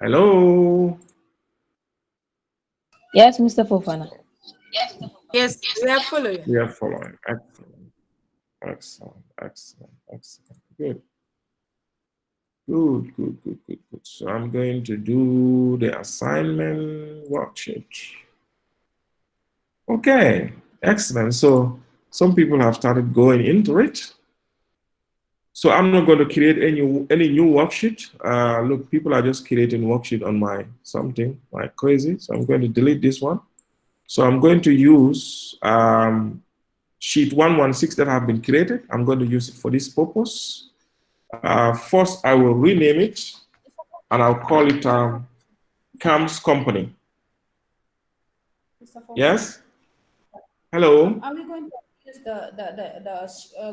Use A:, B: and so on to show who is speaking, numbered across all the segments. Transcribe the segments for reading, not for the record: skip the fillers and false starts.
A: Hello?
B: Yes, Mr. Fofana.
C: Yes, we are following.
A: We are following. Excellent. Excellent. Excellent. Excellent. Good. Good, good, good, good, good. So I'm going to do the assignment worksheet. Okay, excellent. So some people have started going into it. So I'm not going to create any new worksheet. Look, people are just creating worksheet on my something like crazy. So I'm going to delete this one. So I'm going to use sheet 116 that have been created. I'm going to use it for this purpose. First, I will rename it, and I'll call it CAMS Company. Yes? Hello?
D: Are we going to use the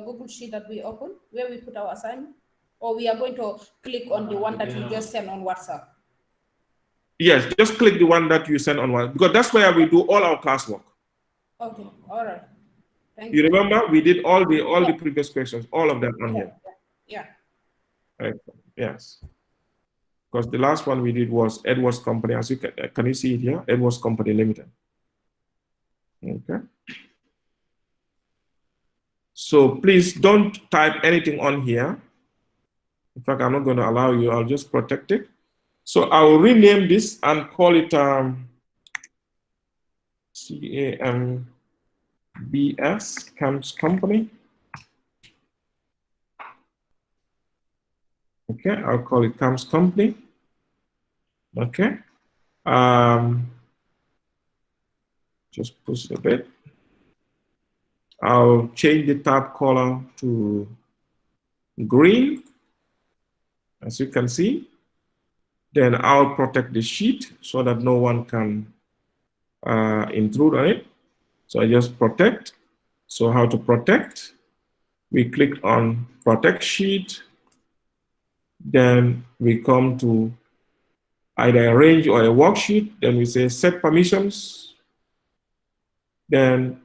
D: Google Sheet that we open, where we put our assignment? Or we are going to click on the one that you just sent on WhatsApp?
A: Yes, just click the one that you send on one, because that's where we do all our classwork.
D: Okay, all right. Thank
A: You
D: you.
A: remember we did all the previous questions, all of them on here.
D: Yeah.
A: Right. Yes. Because the last one we did was Edwards Company. As you can you see it here? Edwards Company Limited. Okay. So please don't type anything on here. In fact, I'm not going to allow you. I'll just protect it. So I will rename this and call it CAMS Company. Okay, I'll call it CAMS Company. Okay. Just push it a bit. I'll change the tab color to green, as you can see. Then I'll protect the sheet so that no one can intrude on it. So I just protect. So how to protect? We click on protect sheet. Then we come to either a range or a worksheet. Then we say set permissions. Then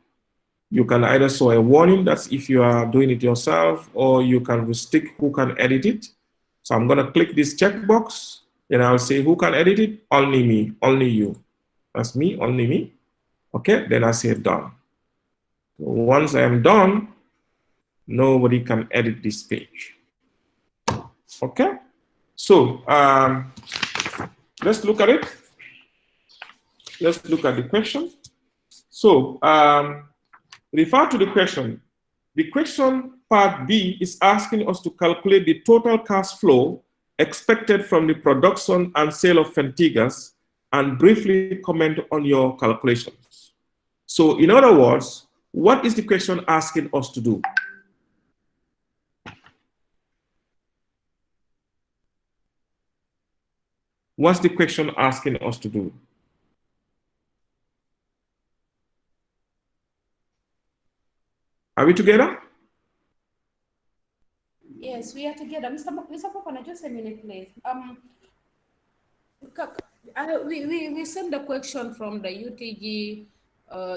A: you can either show a warning, that's if you are doing it yourself, or you can restrict who can edit it. So I'm going to click this checkbox, then I'll say who can edit it? Only me, only you. That's me, only me. Okay, then I say done. So once I am done, nobody can edit this page. Okay, so let's look at it. Let's look at the question. So refer to the question. The question part B is asking us to calculate the total cash flow expected from the production and sale of Fentigas and briefly comment on your calculations. So in other words, what is the question asking us to do? What's the question asking us to do? Are we together?
D: Yes, we are together. Mr. Popana, just a minute, please. We send the question from the UTG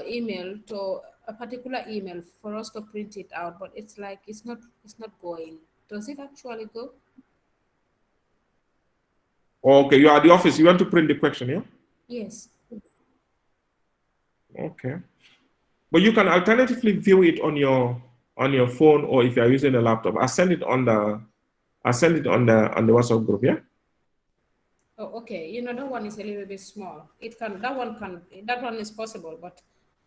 D: email to a particular email for us to print it out, but it's like it's not going. Does it actually go?
A: Okay, you are at the office. You want to print the question, yeah?
D: Yes.
A: Okay. But you can alternatively view it on your phone, or if you are using a laptop. I send it on the WhatsApp group, yeah?
D: Oh, okay. You know, that one is a little bit small. That one is possible, but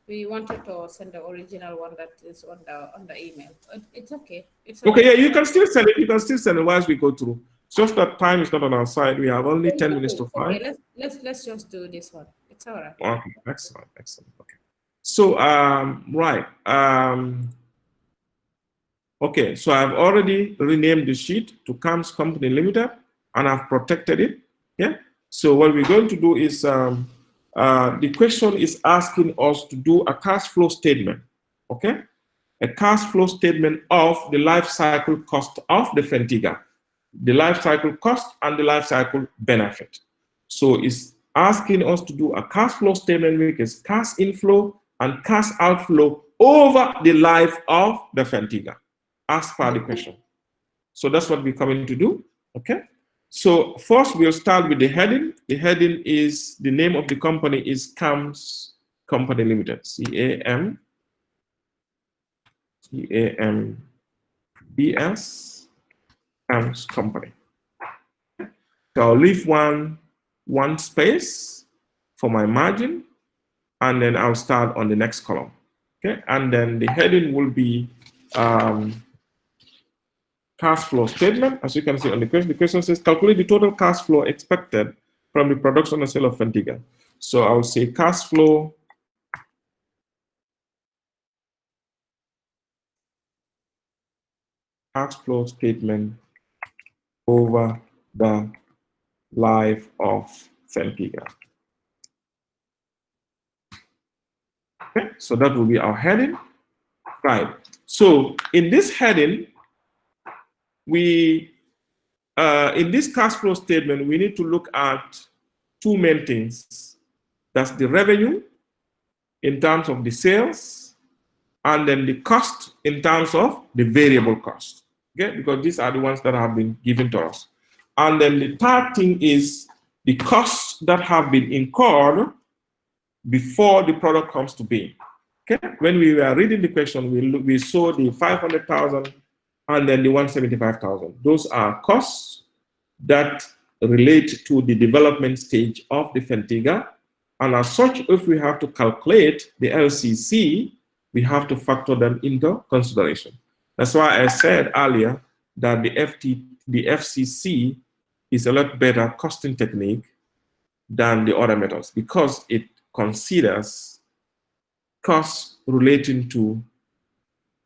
D: we wanted to send the original one that is on the email. It's okay. It's
A: Okay,
D: okay.
A: yeah, you can still send it. You can still send it whilst we go through. It's just that time is not on our side. We have only 10 minutes to 5.
D: Okay, let's just do this one. It's all right.
A: Okay, excellent, excellent. Okay. So right. Okay, so I've already renamed the sheet to CAMS Company Limited, and I've protected it. Yeah. So what we're going to do is the question is asking us to do a cash flow statement. Okay, a cash flow statement of the life cycle cost of the Fentiga, the life cycle cost and the life cycle benefit. So it's asking us to do a cash flow statement, which is cash inflow and cash outflow over the life of the Fentiga, as per the question. So that's what we're coming to do. Okay. So first we'll start with the heading. The heading is, the name of the company is CAMS Company Limited, C-A-M, C-A-M-E-S, CAMS Company. So I'll leave one space for my margin, and then I'll start on the next column. Okay, and then the heading will be cash flow statement. As you can see on the question says, calculate the total cash flow expected from the production and sale of Fentiga. So I'll say cash flow statement over the life of Fentiga. Okay, so that will be our heading. Right. So in this heading, in this cash flow statement, we need to look at two main things. That's the revenue in terms of the sales, and then the cost in terms of the variable cost. Okay, because these are the ones that have been given to us. And then the third thing is the costs that have been incurred before the product comes to be. Okay, when we were reading the question, we saw the 500,000 and then the 175,000. Those are costs that relate to the development stage of the Fentiga. And as such, if we have to calculate the LCC, we have to factor them into consideration. That's why I said earlier that the FCC is a lot better costing technique than the other methods, because it considers costs relating to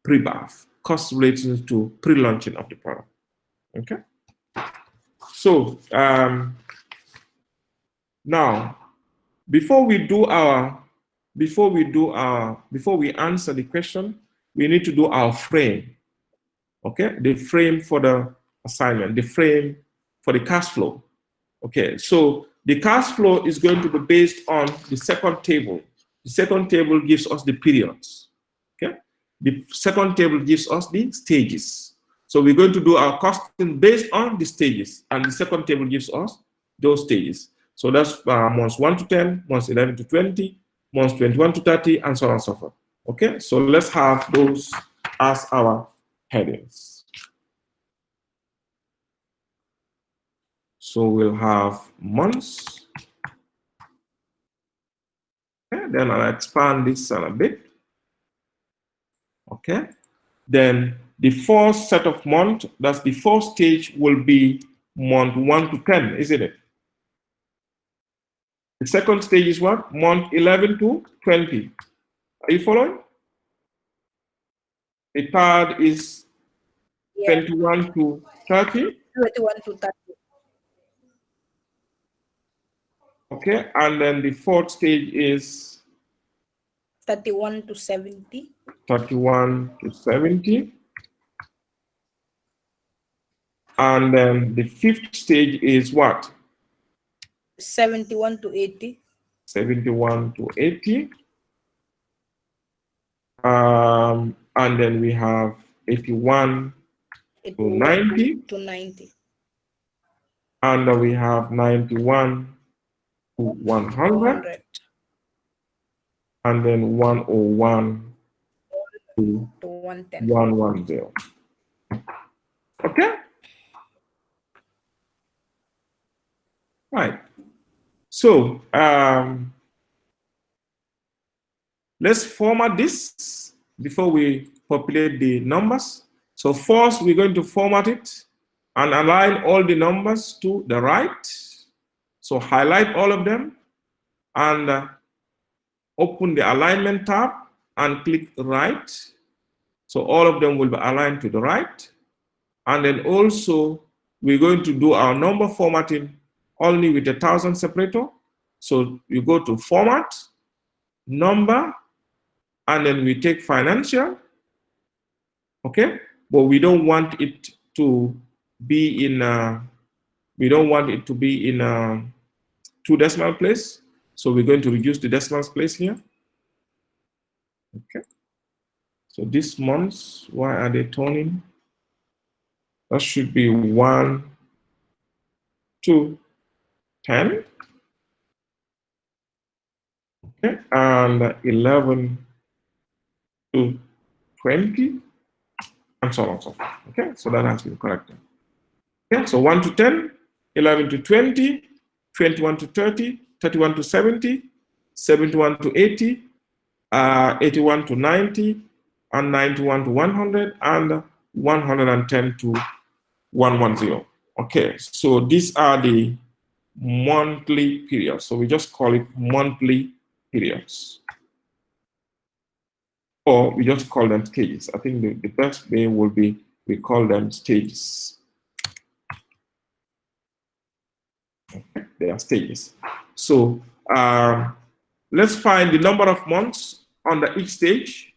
A: pre-birth, costs relating to pre-launching of the product. Okay. So now, before we answer the question, we need to do our frame. Okay, the frame for the assignment, the frame for the cash flow. Okay, so the cash flow is going to be based on the second table. The second table gives us the periods. Okay, the second table gives us the stages. So we're going to do our costing based on the stages, and the second table gives us those stages. So that's months 1 to 10, months 11 to 20, months 21 to 30, and so on and so forth. Okay, so let's have those as our headings. So we'll have months. Okay, then I'll expand this a bit. Okay, then the fourth set of month, that's the fourth stage, will be month 1 to 10, isn't it? The second stage is what? Month 11 to 20. Are you following? The third is 21 to 30.
C: 21 to 30.
A: Okay, and then the fourth stage is
C: 31 to 70.
A: 31 to 70. And then the fifth stage is what?
C: 71 to 80.
A: 71 to 80. And then we have 81 to 90.
C: To 90.
A: And then we have 91 to 100. And then 101 to
C: 110.
A: 110. Okay? Right. So let's format this before we populate the numbers. So first, we're going to format it and align all the numbers to the right. So highlight all of them and open the alignment tab and click right. So all of them will be aligned to the right. And then also, we're going to do our number formatting only with 1,000 separator. So you go to format, number, and then we take financial. Okay, but we don't want it to be in two decimal place. So we're going to reduce the decimal place here. Okay. So this months, why are they turning? That should be 1 to 10. Okay, and 11 to 20, and so on and so forth. Okay, so that has been corrected. Okay, so 1 to 10, 11 to 20, 21 to 30, 31 to 70, 71 to 80, 81 to 90, and 91 to 100, and 110 to 110. Okay, so these are the monthly periods. So we just call it monthly periods. Or we just call them stages. I think the best way would be we call them stages. Okay, they are stages. So let's find the number of months under each stage.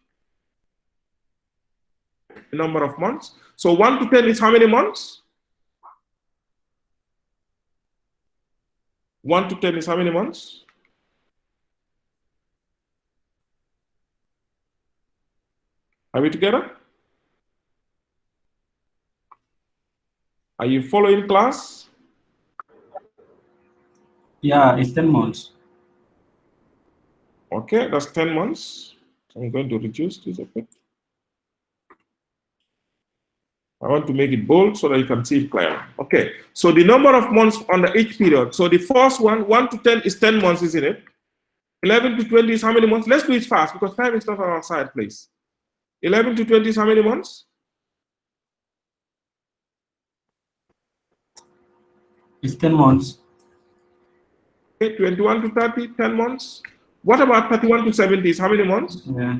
A: The number of months. So 1 to 10 is how many months? 1 to 10 is how many months? Are we together? Are you following class?
B: Yeah, it's 10 months.
A: Okay, that's 10 months. I'm going to reduce this a bit. I want to make it bold so that you can see it clearly. Okay, so the number of months under each period. So the first one, 1 to 10 is 10 months, isn't it? 11 to 20 is how many months? Let's do it fast because time is not on our side, please. 11 to 20 is how many months?
B: It's 10 months.
A: Okay, 21 to 30, 10 months. What about 31 to 70 is how many months?
B: Yeah.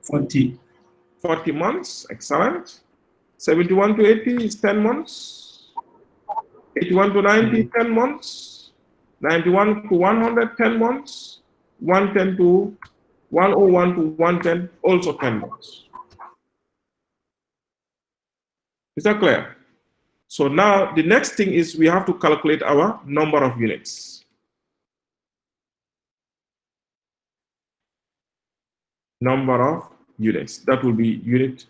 B: 40.
A: 40 months, excellent. 71 to 80 is 10 months. 81 to 90, 10 months. 91 to 100, 10 months. 110 to 101 to 110, also 10 months. Is that clear? So now the next thing is we have to calculate our number of units. Number of units. That will be unit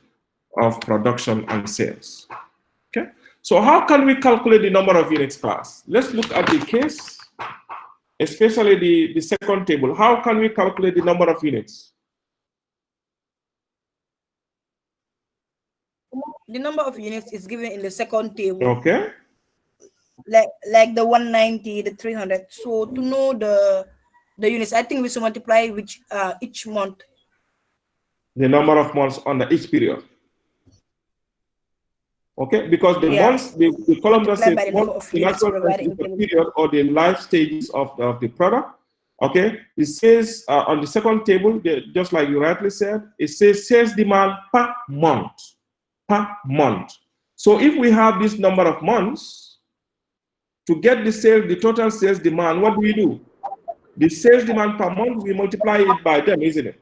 A: of production and sales. Okay. So how can we calculate the number of units, class? Let's look at the case, especially the second table. How can we calculate the number of units?
C: The number of units is given in the second table.
A: Okay.
C: Like the 190, the 300. So to know the units, I think we should multiply which each month.
A: The number of months under each period. Okay, because the months, the column that says month, the natural is the period or the life stages of the product. Okay, it says on the second table, just like you rightly said, it says sales demand per month. Per month. So if we have this number of months, to get the total sales demand, what do? The sales demand per month, we multiply it by them, isn't it?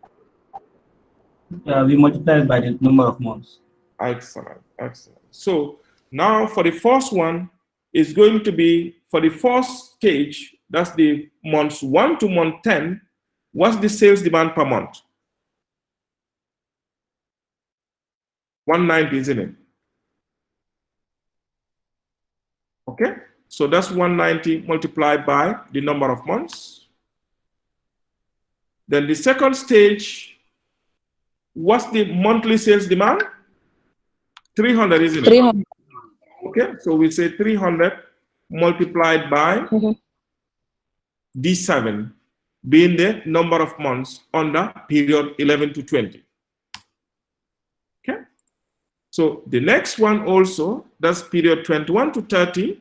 B: Yeah, we multiply it by the number of months.
A: Excellent, excellent. So now for the first one, it's going to be, for the first stage, that's the months 1 to month 10, what's the sales demand per month? 190, isn't it? Okay, so that's 190 multiplied by the number of months. Then the second stage, what's the monthly sales demand? 300, isn't it?
E: 300.
A: Okay, so we say 300 multiplied by D7 being the number of months under period 11 to 20. Okay, so the next one also, that's period 21 to 30.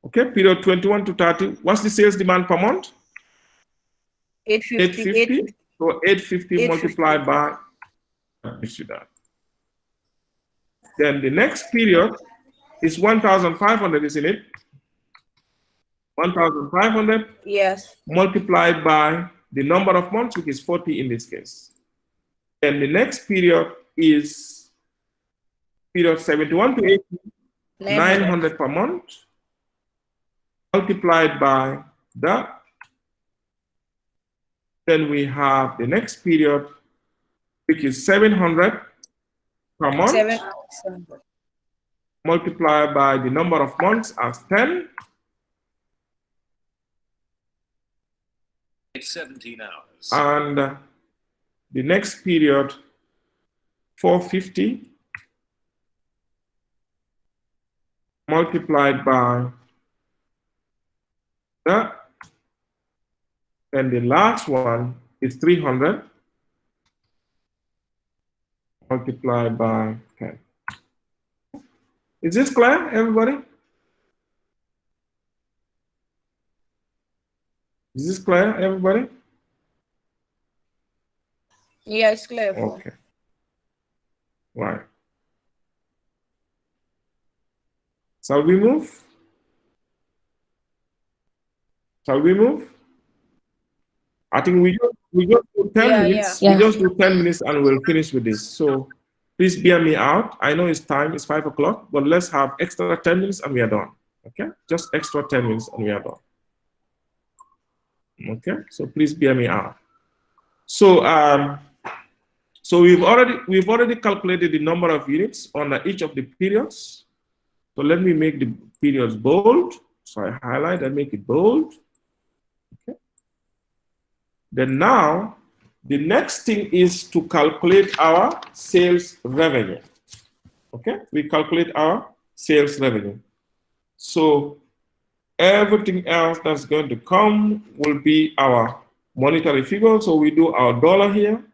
A: Okay, period 21 to 30, what's the sales demand per month? 850. So 850 multiplied by, that. Then the next period is 1,500, isn't it? 1,500
C: yes,
A: multiplied by the number of months, which is 40 in this case. And the next period is period 71 to 80, 900 per month, multiplied by that. Then we have the next period, which is 700 per month, multiply by the number of months as 10.
E: It's 17 hours.
A: And the next period, 450 multiplied by that. And the last one is 300 multiplied by 10. Is this clear, everybody? Is this clear, everybody?
C: Yeah, it's clear.
A: Okay. Right. Shall we move? Shall we move? I think we just do 10
C: Yeah,
A: minutes.
C: yeah.
A: We just do 10 minutes and we'll finish with this. So please bear me out. I know it's time, it's 5 o'clock, but let's have extra 10 minutes and we are done. Okay? Just extra 10 minutes and we are done. Okay? So please bear me out. So so we've already calculated the number of units on each of the periods. So let me make the periods bold. So I highlight and make it bold. Okay. Then now, the next thing is to calculate our sales revenue. Okay, we calculate our sales revenue. So everything else that's going to come will be our monetary figure. So we do our dollar here.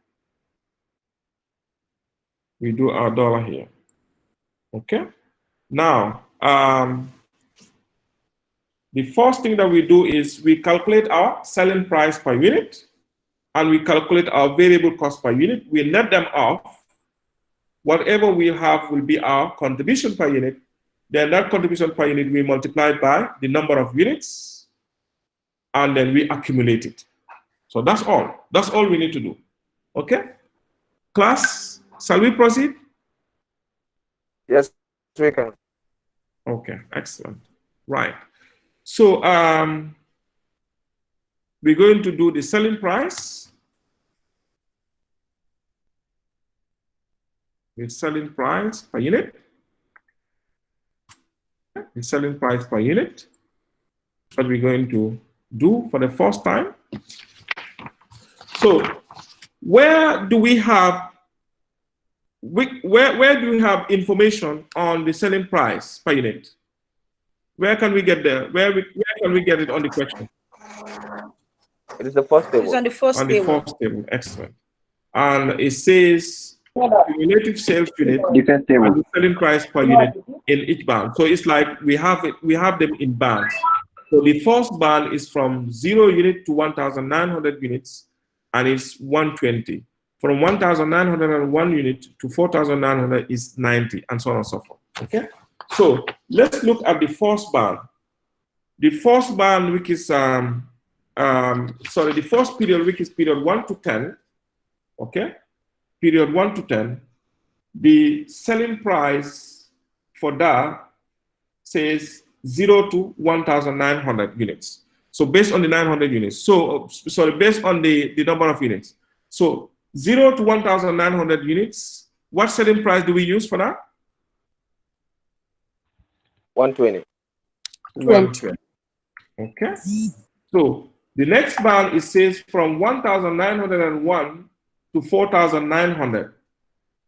A: We do our dollar here. Okay. Now, the first thing that we do is we calculate our selling price per unit and we calculate our variable cost per unit. We net them off. Whatever we have will be our contribution per unit. Then that contribution per unit we multiply by the number of units and then we accumulate it. So that's all. That's all we need to do. Okay? Class, shall we proceed?
F: Yes, we can.
A: Okay, excellent. Right. So we're going to do the selling price. The selling price per unit. The selling price per unit. What we're going to do for the first time. So where do we have where do we have information on the selling price per unit? Where can we get there? Where can we get it on the question?
F: It is the first table.
C: It's on the first
A: On the
C: table.
A: first table, excellent. And it says cumulative sales unit
F: Defense table.
A: and the selling price per unit in each band. So it's like we have them in bands. So the first band is from 0 unit to 1,900 units, and it's 120. From 1,901 unit to 4,900 is 90, and so on and so forth. Okay. So let's look at the first band. The first band, which is the first period, which is period 1 to 10. Okay, period 1 to 10. The selling price for that says 0 to 1,900 units. So based on the 900 units. So sorry, based on the number of units. So 0 to 1,900 units. What selling price do we use for that?
F: 120.
A: 120. Okay. So the next band, it says from 1,901 to 4,900.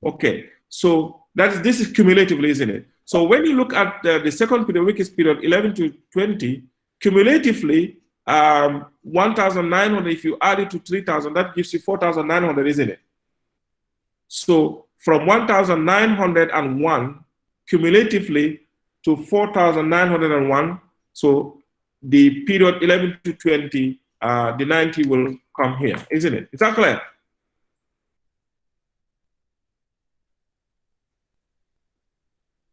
A: Okay. So this is cumulatively, isn't it? So when you look at the second period, which is period 11 to 20, cumulatively, 1,900, if you add it to 3,000, that gives you 4,900, isn't it? So from 1,901 cumulatively to 4,901, so the period 11 to 20, the 90 will come here, isn't it? Is that clear?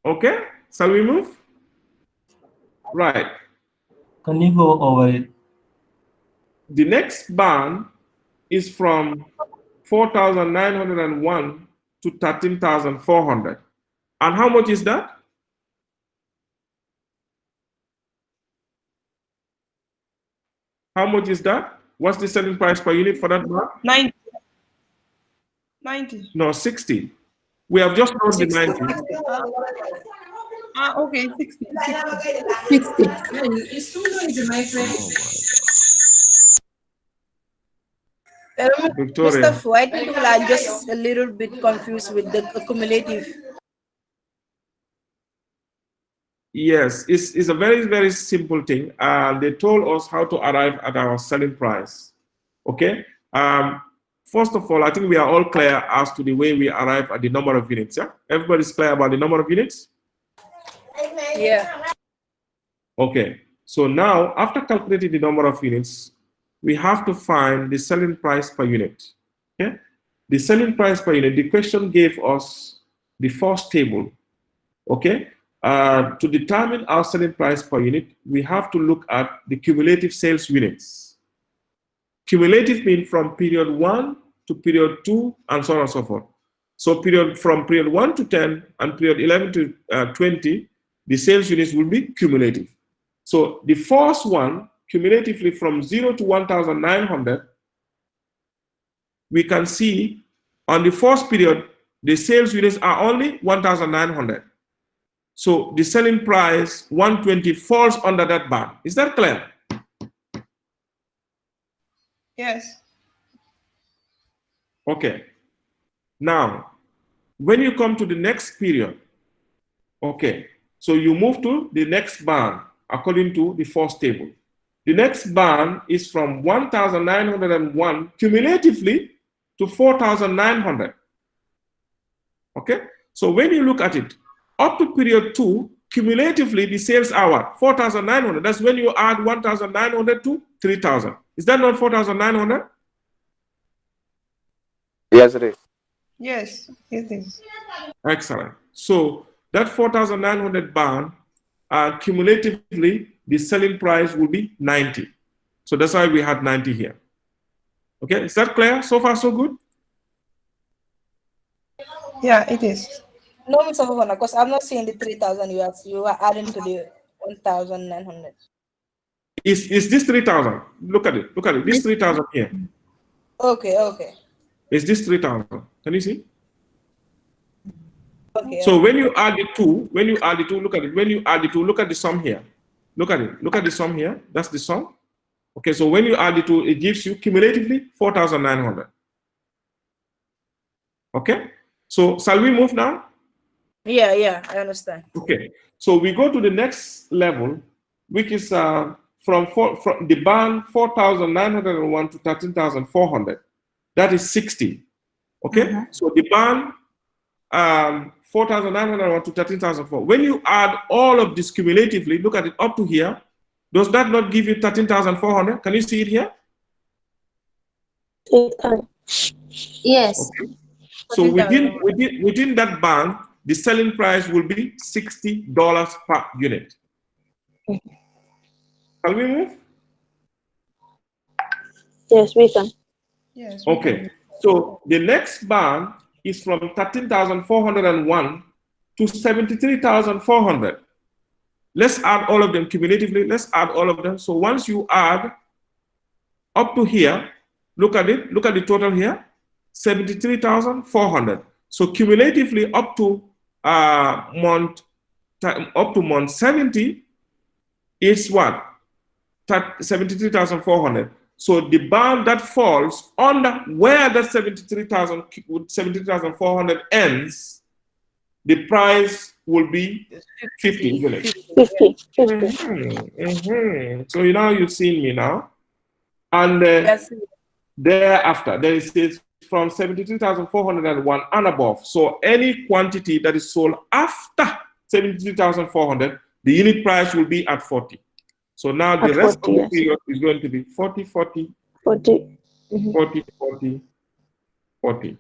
A: Okay, shall we move? Right.
B: Can you go over it?
A: The next band is from 4,901 to 13,400. And how much is that? How much is that? What's the selling price per unit for that band?
C: 90. 90.
A: No, 60. We have just done the 90.
C: Okay, 60.
D: 60.
E: It's too noisy, my friend.
A: Victoria.
C: Mr. Fu, I think people are just a little bit confused with the cumulative.
A: Yes, it's a very, very simple thing. They told us how to arrive at our selling price. Okay. First of all, I think we are all clear as to the way we arrive at the number of units. Yeah, everybody's clear about the number of units.
C: Yeah.
A: Okay. So now, after calculating the number of units, we have to find the selling price per unit. Okay. The selling price per unit. The question gave us the first table. Okay. To determine our selling price per unit, we have to look at the cumulative sales units. Cumulative means from period 1 to period 2 and so on and so forth. So from period 1 to 10 and period 11 to 20, the sales units will be cumulative. So the first one, cumulatively from 0 to 1,900, we can see on the first period, the sales units are only 1,900. So the selling price 120 falls under that band. Is that clear?
C: Yes.
A: Okay. Now, when you come to the next period, okay, so you move to the next band according to the first table. The next band is from 1,901 cumulatively to 4,900. Okay, so when you look at it, up to period 2, cumulatively the sales hour 4,900. That's when you add 1,900 to 3,000. Is that not 4,900?
F: Yes, it is.
C: Yes, it is.
A: Excellent. So that 4,900 band, cumulatively the selling price will be 90. So that's why we had 90 here. Okay, is that clear? So far, so good?
C: Yeah, it is. No, Mr. Fofana, because I'm not seeing the 3,000 you are adding to the 1,900.
A: Is this 3,000? Look at it. Look at it. This 3,000 here.
C: Okay, okay.
A: Is this 3,000? Can you see?
C: Okay.
A: So when you add the two, look at it. When you add the two, look at the sum here. Look at it. Look at the sum here. That's the sum. Okay, so when you add the two, it gives you cumulatively 4,900. Okay, so shall we move now?
C: Yeah, I understand.
A: Okay, so we go to the next level, which is from the band 4,901 to 13,400. That is 60. Okay, so the band 4,901 to 13,400. When you add all of this cumulatively, look at it up to here. Does that not give you 13,400? Can you see it here?
G: Yes.
A: Okay. So within that band, the selling price will be $60 per unit. Can we move?
G: Yes, we can.
C: Yes.
A: Okay. So the next band is from 13,401 to 73,400. Let's add all of them cumulatively. Let's add all of them. So once you add up to here, look at it. Look at the total here, 73,400. So cumulatively up to month 70 is what? 73,400. So the band that falls under where that 73,400 ends, the price will be 50, isn't it?
G: 50.
A: So now you've seen me now. And thereafter, then it says from 73,401 and above. So any quantity that is sold after 73,400, the unit price will be at 40. So now the rest of the period is going to be 40, 40, 40, 40, 40, 40. Is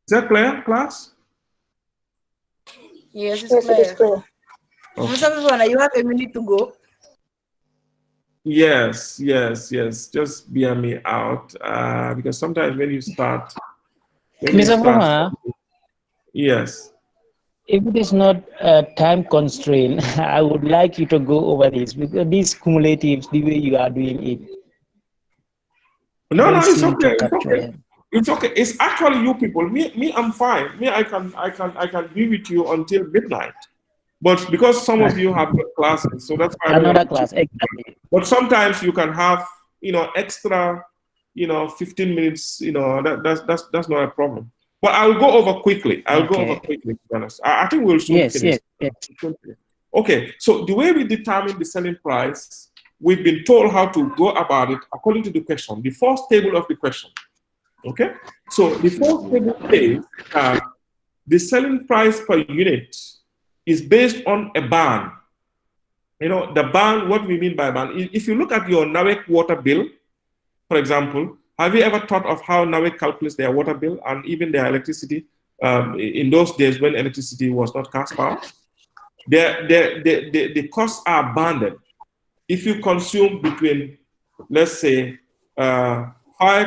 A: that clear, class?
C: Yes, it's clear. Mr. Fofana, you have a minute to go.
A: Yes. Just bear me out because sometimes when you start,
B: Mr. Fofana,
A: yes.
B: If it is not a time constraint, I would like you to go over this because these cumulatives, the way you are doing it.
A: No, it's okay. It's okay. It's okay. It's actually you people. Me, I'm fine. Me, I can be with you until midnight. But because some of you have got classes, so that's why I don't
B: Another
A: want to.
B: class, exactly.
A: But sometimes you can have, extra, 15 minutes. That's not a problem. But I'll go over quickly. I'll go over
B: Okay.
A: quickly. To be honest, I think we'll soon
B: Yes,
A: finish.
B: yes.
A: Okay. So the way we determine the selling price, we've been told how to go about it according to the question, the first table of the question. Okay. So the first table says that the selling price per unit is based on a band. The band, what we mean by band, if you look at your NAWEC water bill, for example, have you ever thought of how NAWEC calculates their water bill and even their electricity in those days when electricity was not cash power? The costs are banded. If you consume between, let's say, 5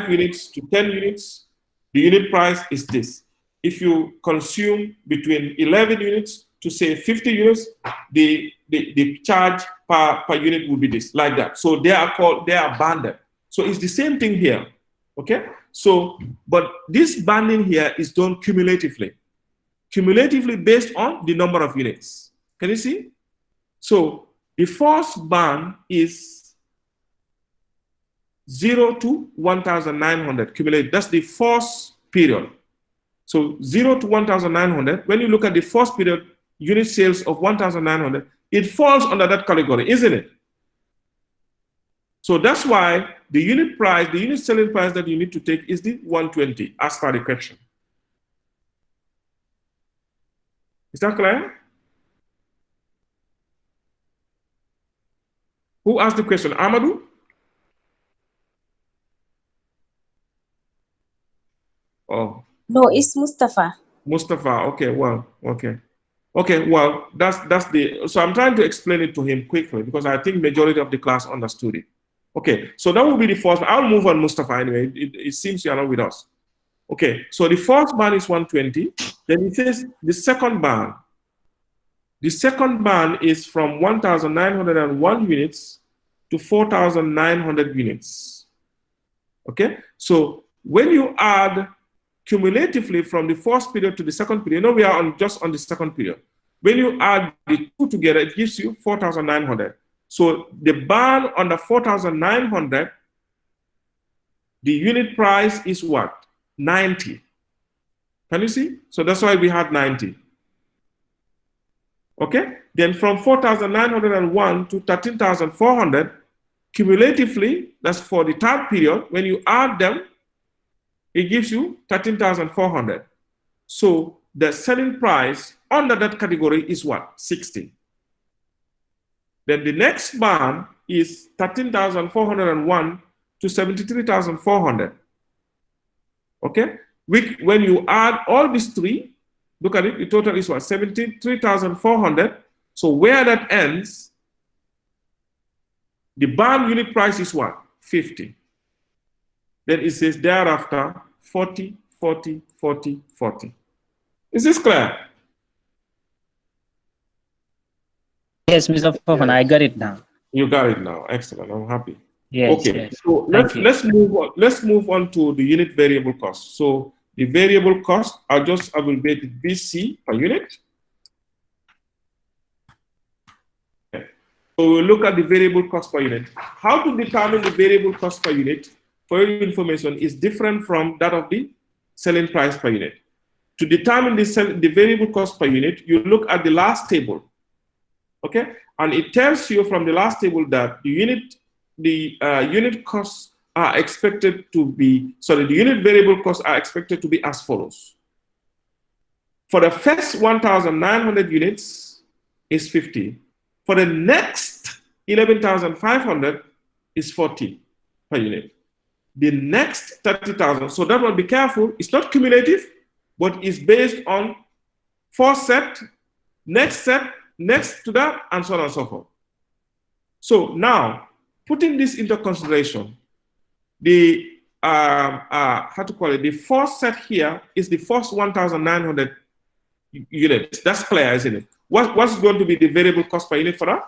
A: units to 10 units, the unit price is this. If you consume between 11 units to say 50 units, the charge per unit will be this, like that. So they are banded. So it's the same thing here. Okay? So, but this banding here is done cumulatively. Cumulatively based on the number of units. Can you see? So the first band is 0 to 1,900 cumulative. That's the first period. So 0 to 1,900. When you look at the first period, unit sales of 1,900, it falls under that category, isn't it? So that's why the unit price, the unit selling price that you need to take is the 120 as per the question. Is that clear? Who asked the question? Amadou? Oh.
G: No, it's Mustafa.
A: Mustafa, okay, well, okay. Okay, well, that's the, so I'm trying to explain it to him quickly because I think majority of the class understood it. Okay, so that will be the first, I'll move on Mustafa anyway, it seems you're not with us. Okay, so the first band is 120, then it says the second band. The second band is from 1,901 units to 4,900 units. Okay, so when you add cumulatively from the first period to the second period, we are just on the second period. When you add the two together, it gives you 4,900. So the band on the 4,900, the unit price is what? 90. Can you see? So that's why we had 90. Okay? Then from 4,901 to 13,400, cumulatively, that's for the third period, when you add them, it gives you 13,400. So the selling price under that category is what? 60. Then the next band is 13,401 to 73,400. Okay? When you add all these three, look at it, the total is what? 73,400. So where that ends, the band unit price is what? 50. Then it says thereafter 40, 40, 40, 40. Is this clear?
B: Yes, Mr. Fofana, I got it now.
A: You got it now. Excellent. I'm happy.
B: Yes,
A: Okay.
B: yes.
A: So let's move on. Let's move on to the unit variable cost. So the variable cost, I'll just abbreviate it BC per unit. Okay. So we'll look at the variable cost per unit. How to determine the variable cost per unit, for your information, is different from that of the selling price per unit. To determine the variable cost per unit, you look at the last table. Okay, and it tells you from the last table that the unit costs are expected to be, sorry, the unit variable costs are expected to be as follows. For the first 1,900 units is 50. For the next 11,500 is 40 per unit. The next 30,000, so that one, be careful, it's not cumulative, but it's based on first set, next to that, and so on and so forth. So now, putting this into consideration, the how to call it, the first set here is the first 1,900 units. That's clear, isn't it? What's going to be the variable cost per unit for that?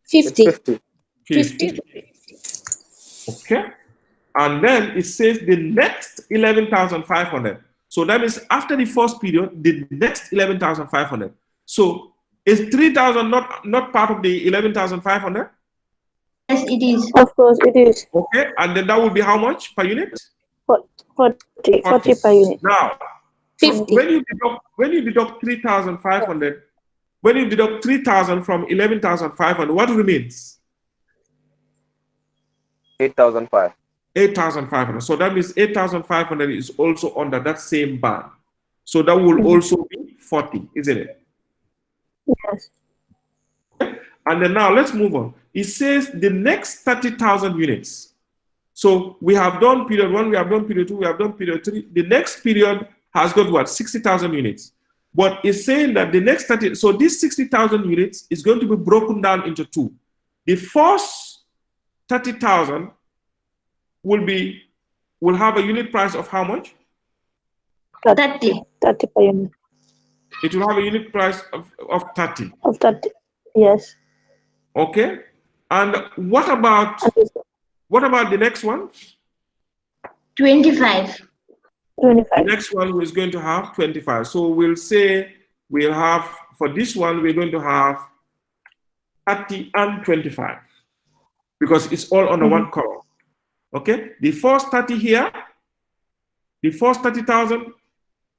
G: 50.
F: 50.
G: 50.
A: Okay. And then it says the next 11,500. So that means after the first period, the next 11,500. So is 3,000 not part of the 11,500?
G: Yes, it is. Of course, it is.
A: Okay, and then that would be how much per unit?
G: 40 per unit.
A: Now, so
G: 50.
A: when you deduct 3,500, when you deduct 3,000 from 11,500, what remains?
F: 8,005.
A: 8,500. So that means 8,500 is also under that same band. So that will also be 40, isn't it?
G: Yes.
A: And then now let's move on. It says the next 30,000 units. So we have done period 1, we have done period 2, we have done period 3. The next period has got what? 60,000 units. But it's saying that the next 30, so this 60,000 units is going to be broken down into two. The first 30,000 will have a unit price of how much?
G: 30 per unit.
A: It will have a unit price of 30.
G: Of 30, yes.
A: Okay. And what about the next one?
G: 25.
A: The next one is going to have 25. So we'll say we'll have, for this one, we're going to have 30 and 25 because it's all under one column. Okay. The first 30 here, the first 30,000,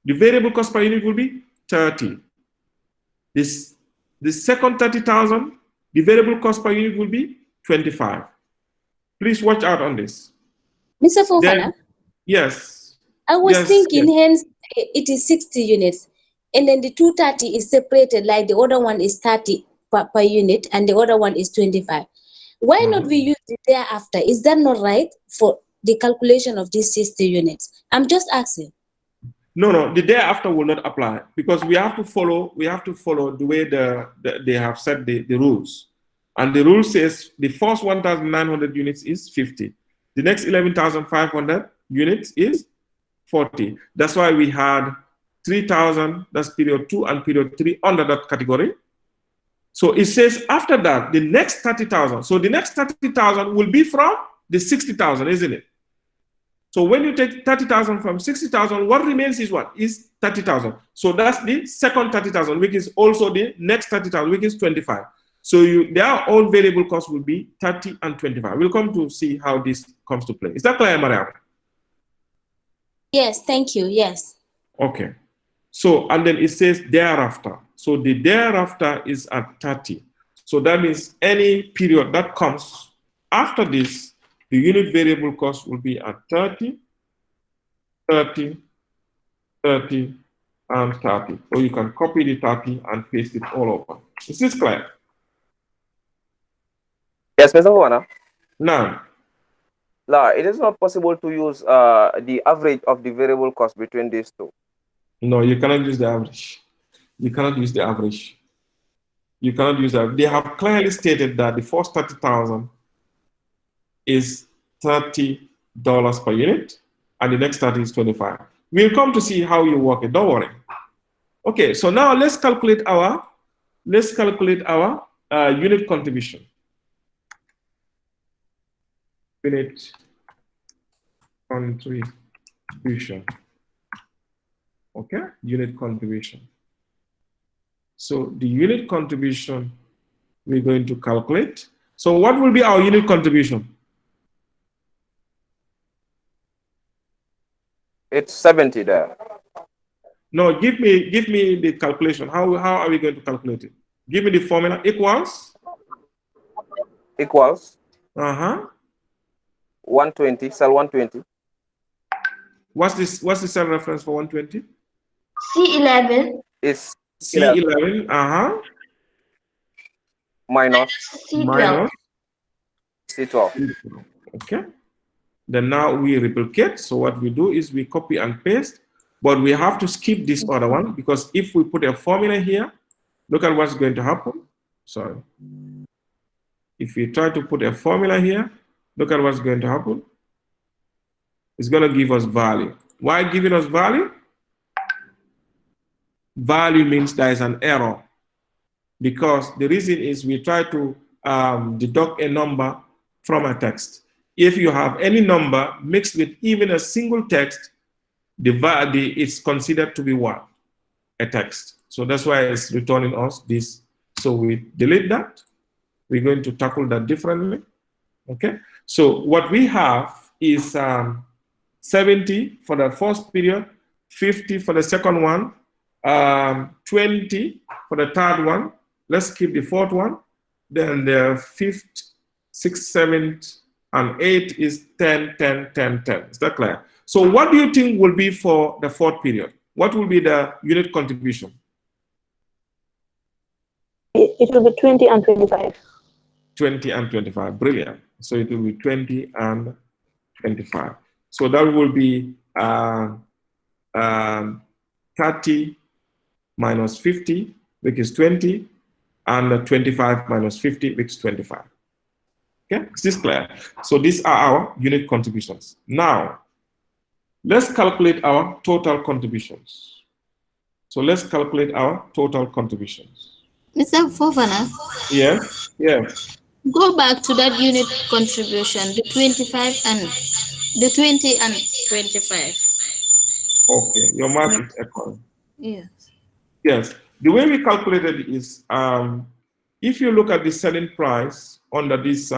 A: the variable cost per unit will be 30. The second 30,000, the variable cost per unit will be 25. Please watch out on this.
H: Mr. Fofana?
A: Yes.
H: I was thinking, hence, it is 60 units. And then the 230 is separated, like the other one is 30 per unit, and the other one is 25. Why not we use the thereafter? Is that not right for the calculation of these 60 units? I'm just asking.
A: No, the thereafter will not apply because we have to follow the way they have set the rules. And the rule says the first 1,900 units is 50. The next 11,500 units is 40. That's why we had 3,000, that's period 2 and period 3 under that category. So it says after that, the next 30,000. So the next 30,000 will be from the 60,000, isn't it? So when you take 30,000 from 60,000, what remains is what? Is 30,000. So that's the second 30,000, which is also the next 30,000, which is 25. So their own variable cost will be 30 and 25. We'll come to see how this comes to play. Is that clear, Mariam?
H: Yes, thank you. Yes.
A: Okay. So, and then it says thereafter. So the thereafter is at 30. So that means any period that comes after this, the unit variable cost will be at 30, 30, 30, and 30. Or you can copy the 30 and paste it all over. Is this clear?
F: Yes, Mr. Fofana.
A: Now,
F: it is not possible to use the average of the variable cost between these two.
A: no, you cannot use the average. You cannot use the average. You cannot use that. They have clearly stated that the first 30,000 is $30 per unit, and the next 30 is 25. We'll come to see how you work it. Don't worry. Okay, so now let's calculate our unit contribution. Unit contribution. Okay, unit contribution. So the unit contribution we're going to calculate. So what will be our unit contribution?
F: It's 70 there.
A: No, give me the calculation. How are we going to calculate it? Give me the formula. Equals?
F: 120, cell 120.
A: What's the cell reference for 120?
G: C11.
F: Is
A: C11,
F: minus
G: C12.
F: C12.
A: Okay. Then now we replicate. So what we do is we copy and paste, but we have to skip this other one because if we put a formula here, look at what's going to happen. Sorry. If we try to put a formula here, look at what's going to happen. It's going to give us value. Why giving us value? Value means there is an error because the reason is we try to deduct a number from a text. if you have any number mixed with even a single text, it's considered to be what? A text. So that's why it's returning us this. So we delete that. We're going to tackle that differently. Okay. So what we have is 70 for the first period, 50 for the second one, 20 for the third one. Let's keep the fourth one. Then the fifth, sixth, seventh, and eighth is 10, 10, 10, 10. Is that clear? So what do you think will be for the fourth period? What will be the unit contribution?
G: It will be 20 and 25.
A: 20 and 25. Brilliant. So it will be 20 and 25. So that will be 30 minus 50, which is 20, and 25 minus 50, which is 25. Okay, is this clear? So these are our unit contributions. Now, let's calculate our total contributions. So let's calculate our total contributions.
D: Mr. Fofana,
A: Yes, yes.
D: go back to that unit contribution, the 25 and the 20 and 25.
A: Okay, your math is echoing.
D: Yes.
A: Yes, the way we calculated it is if you look at the selling price under this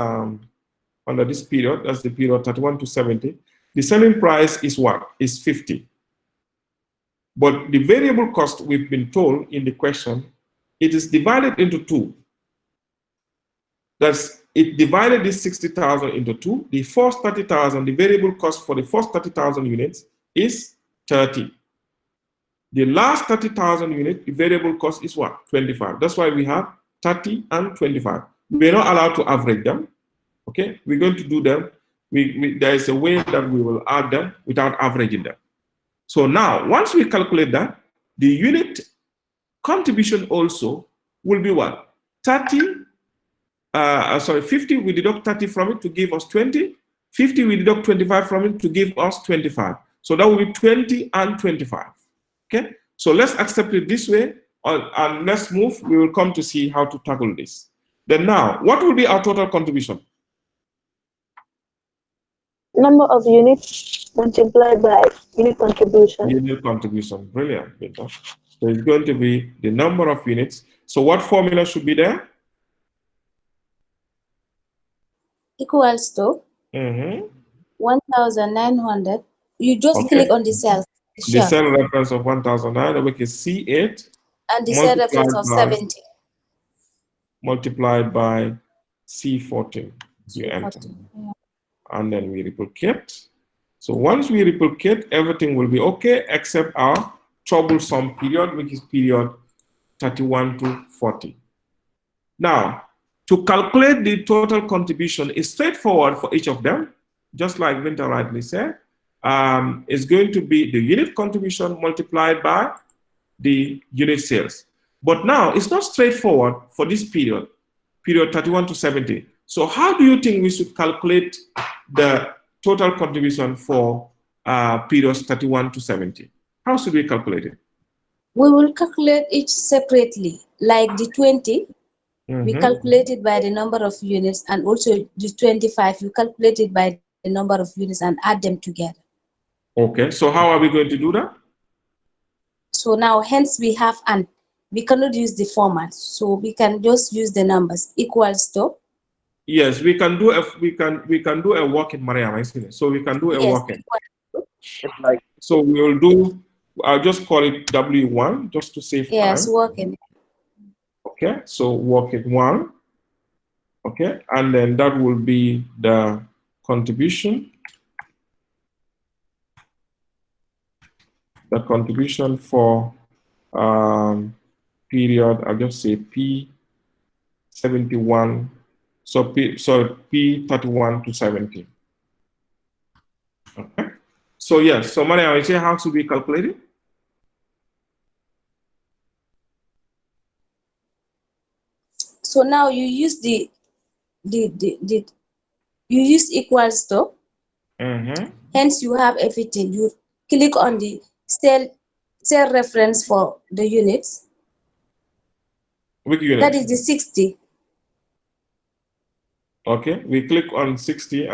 A: period, that's the period 31 to 70, the selling price is what? Is 50. But the variable cost, we've been told in the question, it is divided into two. That's it divided this 60,000 into two. The first 30,000, the variable cost for the first 30,000 units is 30. The last 30,000 units, the variable cost is what? 25. That's why we have 30 and 25. We're not allowed to average them. Okay, we're going to do them. There is a way that we will add them without averaging them. So now, once we calculate that, the unit contribution also will be what? 50, we deduct 30 from it to give us 20. 50, we deduct 25 from it to give us 25. So that will be 20 and 25. Okay, so let's accept it this way, and let's move. We will come to see how to tackle this. Then now, what will be our total contribution?
G: Number of units multiplied by unit contribution.
A: Unit contribution, brilliant. So it's going to be the number of units. So what formula should be there?
H: Equals to 1,900. You just click on the cell.
A: The cell reference of 1,009, which is C8.
H: And the cell reference of 70.
A: Multiplied by C14. You enter.
H: Yeah.
A: And then we replicate. So once we replicate, everything will be okay, except our troublesome period, which is period 31 to 40. Now, to calculate the total contribution is straightforward for each of them, just like Winter rightly said. It's going to be the unit contribution multiplied by the unit sales. But now, it's not straightforward for this period 31 to 70. So how do you think we should calculate the total contribution for periods 31 to 70? How should we calculate it?
H: We will calculate each separately, like the 20, we calculate it by the number of units, and also the 25, we calculate it by the number of units and add them together.
A: Okay, so how are we going to do that?
H: So now, hence we have, and we cannot use the format, so we can just use the numbers equals to.
A: Yes, we can do a work in Mariam, isn't it? So we can do a work in. So we will do. I'll just call it W1 just to save time.
H: Yes, working.
A: Okay, so work in 1. Okay, and then that will be the contribution. The contribution for period, I'll just say P71. So P31 to 70. Okay. So yes, so Maria, I say how should we calculate it?
H: So now you use you use equals to. Hence you have everything. You click on the cell reference for the units.
A: Which unit?
H: That is the 60.
A: Okay, we click on 60.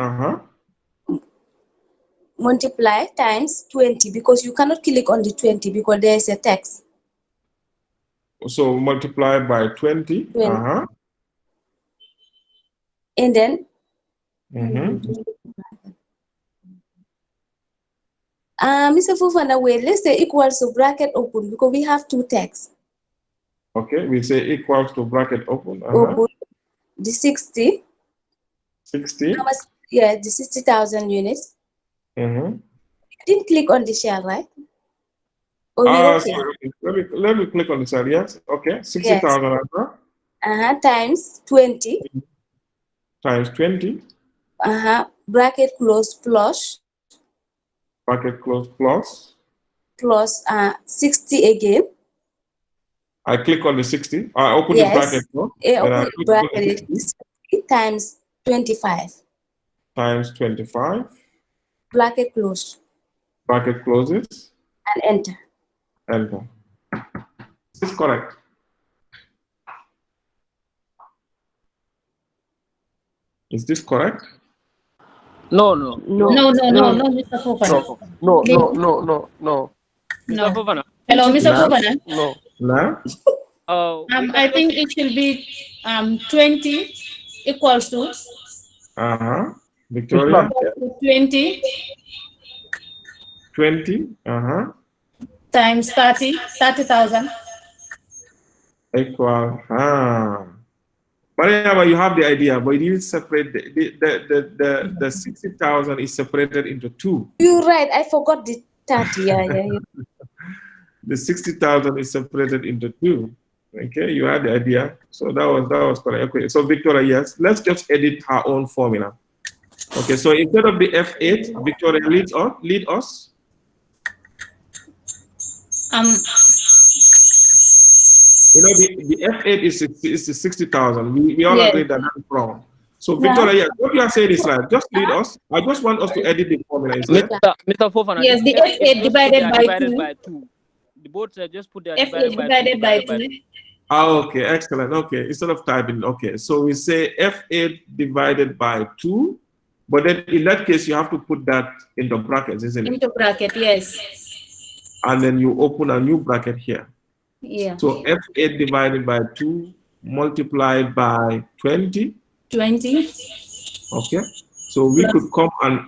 H: multiply times 20, because you cannot click on the 20 because there is a text.
A: So multiply by 20.
H: 20. And then Mr. Fofana, wait, let's say equals to bracket open because we have two texts.
A: Okay, we say equals to bracket open.
H: Open the 60.
A: 60.
H: Yeah, the 60,000 units. You didn't click on the shell, right? Or
A: let me click on the cell. Yes. Okay. 60,000.
H: Yes. Times 20.
A: Times 20.
H: Bracket close plus.
A: Bracket close plus.
H: Plus 60 again.
A: I click on the 60. I open the bracket. No?
H: Open the bracket 60 times 25.
A: Times 25.
H: Bracket close.
A: Bracket closes.
H: And enter.
A: Enter. Is this correct? Is this correct?
I: No,
D: Mr. Fofana.
I: No.
D: No.
I: Mr. Fofana.
D: Hello, Mr. Fofana.
I: No.
D: I think it should be 20 equals to
A: Victoria.
D: 20 times 30,000
A: equal. Mariama, you have the idea, but you didn't separate the 60,000 is separated into two.
H: You're right. I forgot the 30. Yeah.
A: The 60,000 is separated into two. Okay, you had the idea. So that was correct. Okay, so Victoria, yes. Let's just edit her own formula. Okay, so instead of the F8, Victoria lead us. You know, the F8 is 60,000. We all agree that that's wrong. So Victoria, yes, what you are saying is right. Just lead us. I just want us to edit the formula instead.
I: Mr. Fofana.
D: Yes, the F8 divided by 2.
I: The board just put the
D: F8 divided by 2.
A: Okay, excellent. Okay, instead of typing, okay. So we say F8 divided by 2, but then in that case, you have to put that into brackets, isn't it?
D: Into bracket, yes.
A: And then you open a new bracket here.
D: Yeah.
A: So F8 divided by 2 multiplied by 20.
D: 20.
A: Okay. So we could come and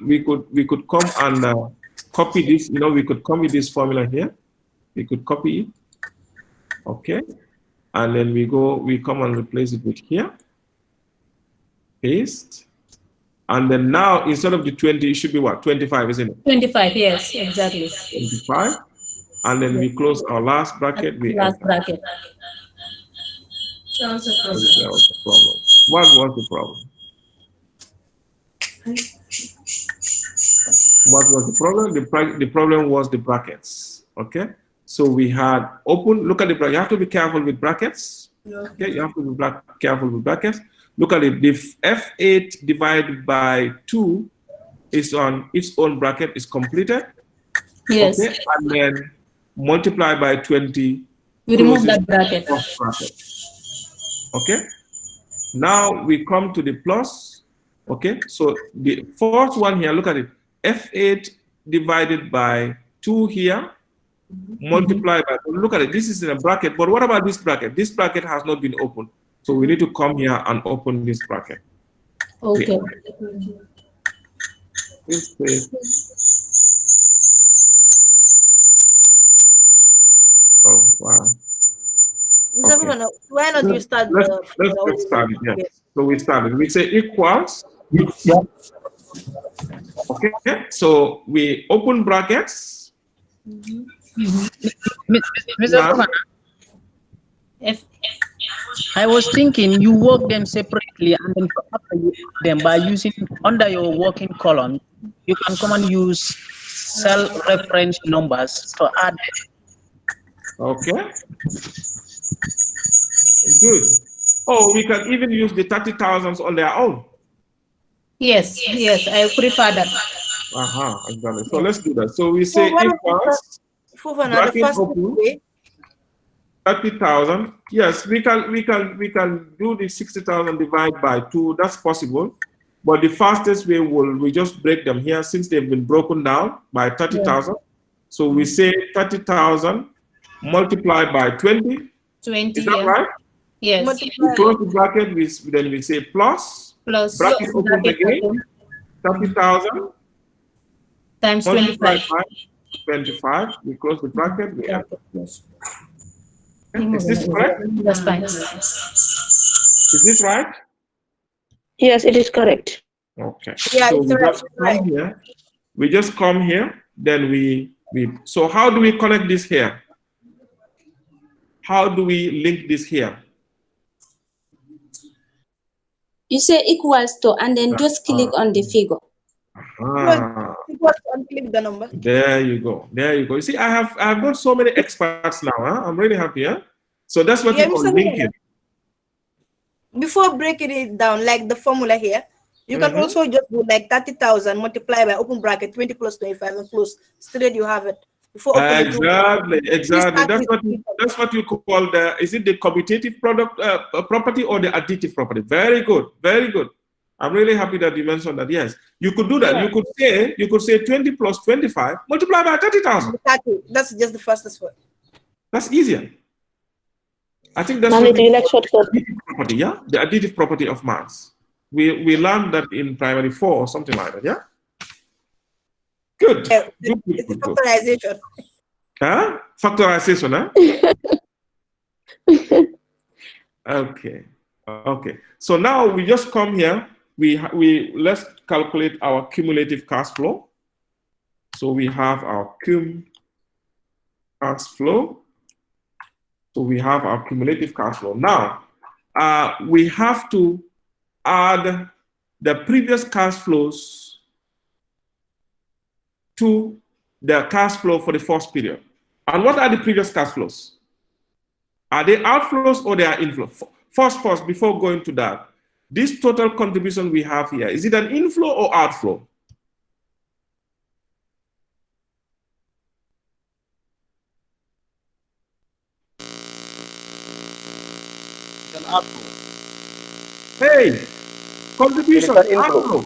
A: copy this. You know, we could copy this formula here. We could copy it. Okay. And then we come and replace it with here. Paste. And then now instead of the 20, it should be what? 25, isn't it?
D: 25, yes, exactly.
A: 25. And then we close our last bracket.
D: Last bracket.
A: That was the problem. What was the problem? What was the problem? The problem was the brackets. Okay. So we had open. Look at the bracket. You have to be careful with brackets. Okay. You have to be careful with brackets. Look at it. The F8 divided by 2 is on its own bracket is completed.
D: Yes.
A: Okay. And then multiply by 20.
D: We remove that bracket.
A: Okay. Now we come to the plus. Okay. So the first one here, look at it. F8 divided by 2 here. Multiply by, look at it. This is in a bracket. But what about this bracket? This bracket has not been opened. So we need to come here and open this bracket.
D: Okay.
A: Oh, wow.
C: Okay. Why not you start?
A: Let's get started. Yes. So we started. We say equals.
B: Yeah.
A: Okay. So we open brackets.
B: Mr. Fofana, I was thinking you work them separately, and then after you work them by using under your working column, you can come and use cell reference numbers to add them.
A: Okay. Good. Oh, we can even use the 30,000s on their own.
D: Yes, I prefer that.
A: Exactly. So let's do that. So we say equals.
C: The first way.
A: 30,000. Yes, we can do the 60,000 divided by 2. That's possible. But the fastest way we just break them here since they've been broken down by 30,000. So we say 30,000 multiplied by 20.
D: 20,
A: Is that
D: yeah.
A: right?
D: Yes.
A: We close the bracket, then we say plus.
D: Plus.
A: Bracket opens again. 30,000
D: times
A: multiplied
D: 25.
A: by 25. We close the bracket. We have. Is this correct?
D: That's fine.
A: Is this right?
G: Yes, it is correct.
A: Okay.
C: Yeah,
A: So
C: it's
A: we
C: right.
A: just come here. We just come here. Then we. So how do we connect this here? How do we link this here?
H: You say equals to, and then just click on the figure.
C: Unclick the number.
A: There you go. There you go. You see, I've got so many experts now. Huh? I'm really happy. Huh? So that's what we call linking.
C: Before breaking it down, like the formula here, you can also just do like 30,000 multiplied by open bracket 20 plus 25 and close. Straight you have it. Before
A: Exactly. That's what you call is it the commutative property or the additive property? Very good. Very good. I'm really happy that you mentioned that. Yes, you could do that. Yeah. You could say 20 plus 25 multiplied by 30,000.
C: That's just the fastest one.
A: That's easier. I think that's
G: what the additive
A: property, yeah? The additive property of mass. We learned that in primary 4 or something like that, yeah? Good.
C: Yeah,
A: Good.
C: It's factorization.
A: Huh? Factorization, huh? Okay. Okay. So now we just come here. Let's calculate our cumulative cash flow. So we have our cum cash flow. So we have our cumulative cash flow. Now, we have to add the previous cash flows to the cash flow for the first period. And what are the previous cash flows? Are they outflows or they are inflows? First, before going to that, this total contribution we have here, is it an inflow or outflow? Hey, contribution, outflow.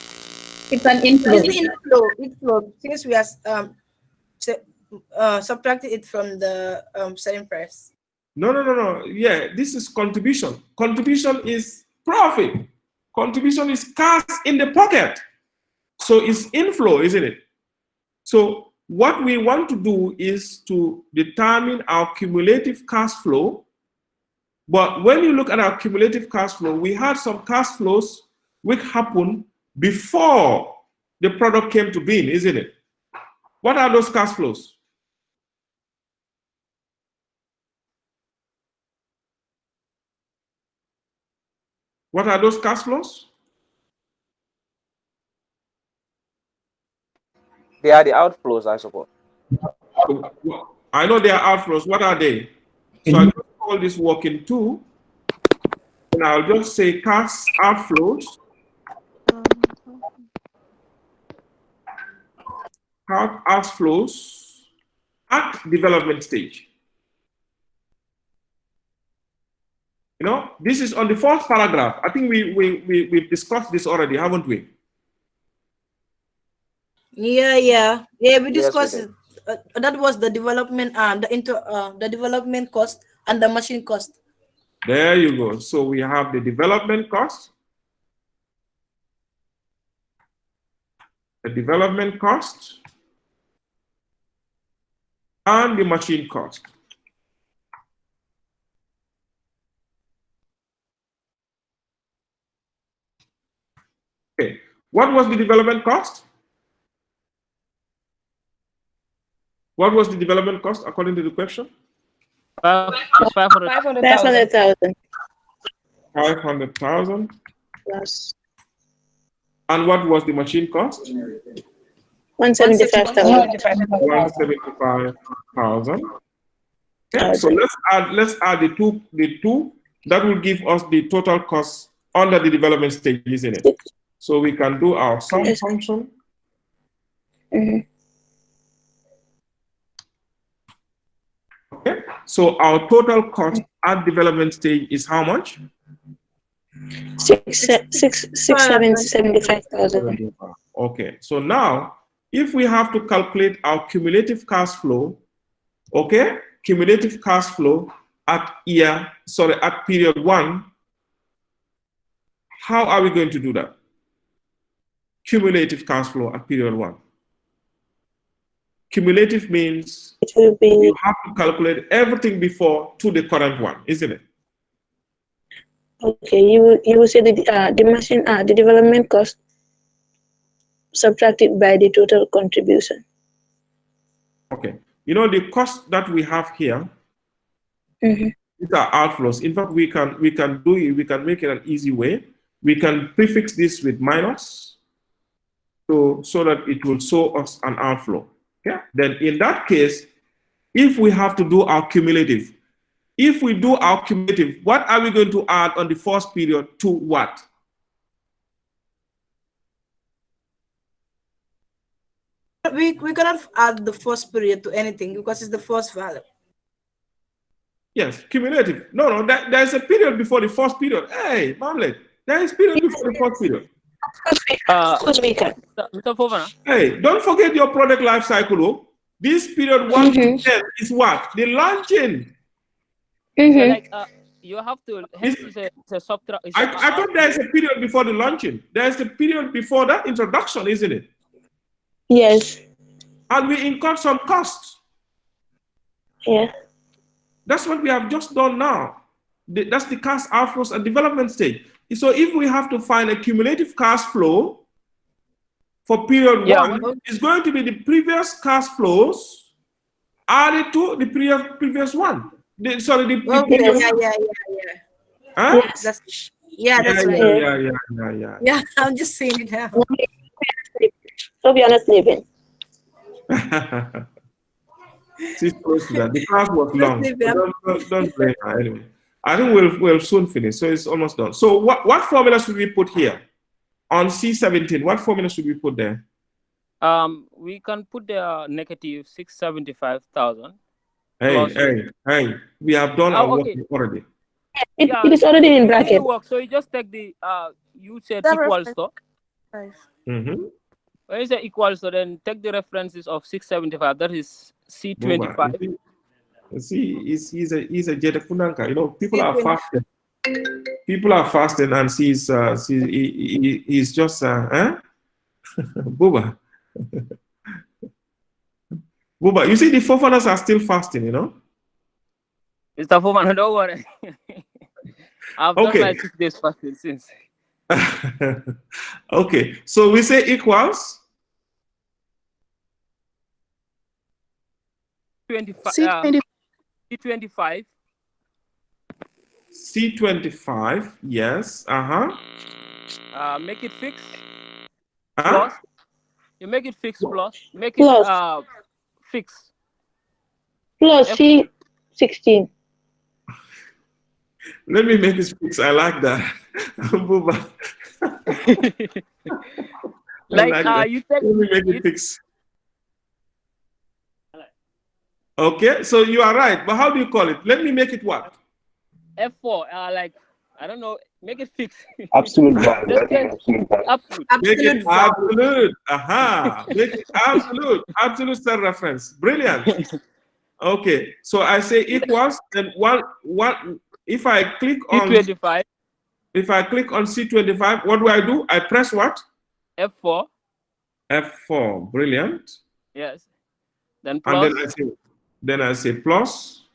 D: It's an inflow.
C: It's the inflow. Since we are subtracted it from the selling price.
A: No. Yeah, this is contribution. Contribution is profit. Contribution is cash in the pocket. So it's inflow, isn't it? So what we want to do is to determine our cumulative cash flow. But when you look at our cumulative cash flow, we had some cash flows which happened before the product came to being, isn't it? What are those cash flows? What are those cash flows?
F: They are the outflows, I suppose.
A: I know they are outflows. What are they? So I just call this working 2. And I'll just say cash outflows. Cash outflows at development stage. You know, this is on the first paragraph. I think we've discussed this already, haven't we?
C: Yeah. We discussed it. That was the development and the development cost and the machine cost.
A: There you go. So we have the development cost, and the machine cost. Okay, what was the development cost? What was the development cost according to the question?
G: 500,000.
A: 500,000.
G: Plus.
A: And what was the machine cost?
G: 175,000.
A: 175,000. Okay, so let's add the two. That will give us the total cost under the development stage, isn't it? So we can do our sum function. Okay, so our total cost at development stage is how much?
G: $675,000.
A: Okay, so now if we have to calculate our cumulative cash flow, okay, cumulative cash flow at at period 1, how are we going to do that? Cumulative cash flow at period 1. Cumulative means
G: It will be,
A: you have to calculate everything before to the current one, isn't it?
G: okay, you will say the development cost subtracted by the total contribution.
A: Okay, you know the cost that we have here,
G: Mhm.
A: these are outflows. In fact, we can do it, we can make it an easy way. We can prefix this with minus so that it will show us an outflow. Yeah. Then in that case, if we have to do our cumulative, if we do our cumulative, what are we going to add on the first period to what?
C: We cannot add the first period to anything because it's the first value.
A: Yes, cumulative. No, there's a period before the first period. Hey, Mamlet, there is period before the first period.
G: Of course we can.
I: Mr. Fofana.
A: Hey, don't forget your product life cycle. Oh. This period 1 to 10 is what? The launching.
I: Yeah, like you have to. It's a subtract.
A: I thought there's a period before the launching. There's a period before that introduction, isn't it?
G: Yes.
A: And we incurred some costs.
G: Yeah.
A: That's what we have just done now. That's the cash outflows at development stage. So if we have to find a cumulative cash flow for period 1, it's going to be the previous cash flows added to the previous one.
C: Yeah.
A: Huh?
C: That's right.
A: Yeah.
C: Yeah, I'm just saying it now.
G: So we are not leaving.
A: She's close to that. The class was long. So don't blame her anyway. I think we'll soon finish. So it's almost done. So what formula should we put here? On C17, what formula should we put there?
I: We can put the negative 675,000.
A: Hey, we have done our work already.
G: It is already in bracket.
I: So you just take the you said equals to.
A: Mm-hmm.
I: When you say equals to, then take the references of 675. That is C25.
A: See, he's a Jetakunanka. You know, people are fasting. People are fasting, and he's just Buba. Buba, you see, the forefathers are still fasting, you know?
I: Mr. Fofana, don't worry. I've done my 6 days fasting since.
A: Okay, so we say equals?
I: C25.
A: C25, yes.
I: Make it fixed.
A: Huh?
I: Plus. You make it fixed plus. Make it fixed.
G: Plus C16.
A: Let me make it fixed. I like that.
I: You take.
A: Let me make it fixed. Okay, so you are right, but how do you call it? Let me make it what?
I: F4. I don't know. Make it fixed.
J: Absolute value.
I: Absolute.
A: Make it absolute. Make it absolute. Absolute self-reference. Brilliant. Okay, so I say equals, and one. If I click on
I: C25.
A: If I click on C25, what do? I press what?
I: F4.
A: F4. Brilliant.
I: Yes. Then plus.
A: And then I say plus.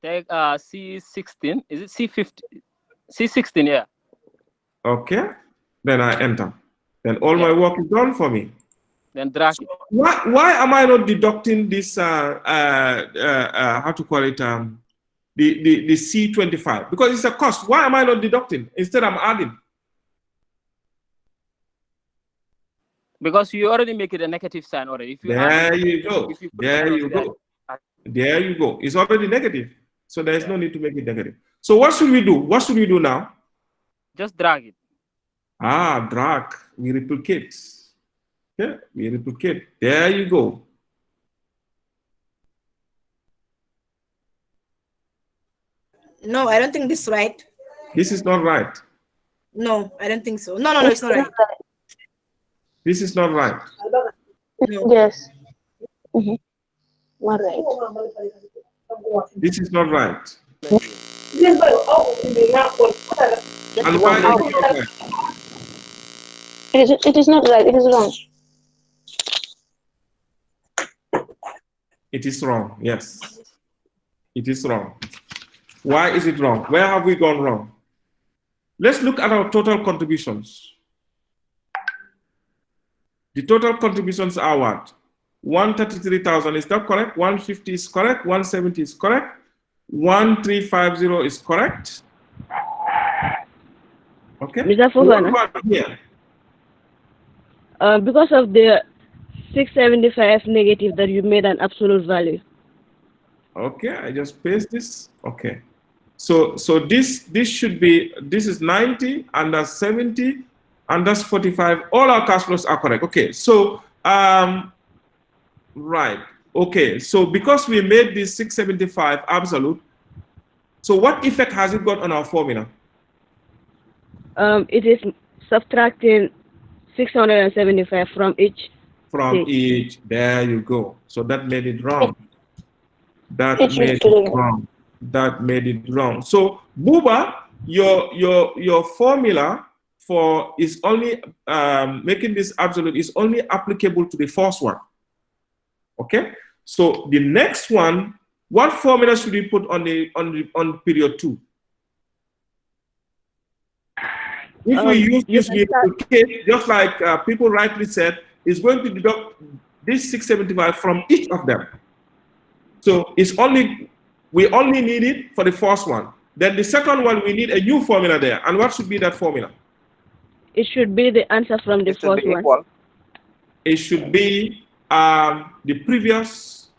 I: Take C16. Is it C15? C16, yeah.
A: Okay. Then I enter. Then all my work is done for me.
I: Then drag it.
A: Why am I not deducting this? How to call it? The C25, because it's a cost. Why am I not deducting? Instead, I'm adding.
I: Because you already make it a negative sign already. If you
A: there you go. There you go. It's already negative. So there's no need to make it negative. So what should we do? What should we do now?
I: Just drag it.
A: Drag. We replicate. Yeah, we replicate. There you go.
C: No, I don't think this is right.
A: This is not right.
C: No, I don't think so. No, it's not right.
A: This is not right.
C: No.
G: Yes. Not right.
A: This is not right.
F: Just
A: And why
F: one
A: is
F: minute.
A: it not right?
G: It is not right. It is wrong.
A: It is wrong. Yes. It is wrong. Why is it wrong? Where have we gone wrong? Let's look at our total contributions. The total contributions are what? 133,000, is that correct? 150 is correct. 170 is correct. 1350 is correct. Okay.
J: Mr. Fofana,
A: here?
J: because of the 675 negative that you made an absolute value.
A: Okay, I just paste this. Okay. So this should be, this is 90 and that's 70 and that's 45. All our cash flows are correct. Okay, so right. Okay, so because we made this 675 absolute, so what effect has it got on our formula?
J: It is subtracting 675 from each.
A: From each. There you go. So that made it wrong. That made it wrong. That made it wrong. So Buba, your formula for is only making this absolute is only applicable to the first one. Okay. So the next one, what formula should we put on period 2? If we use this, we replicate, just like people rightly said, it's going to deduct this 675 from each of them. So it's only, we only need it for the first one. Then the second one, we need a new formula there. And what should be that formula?
J: It should be the answer from the first one.
A: It should be the previous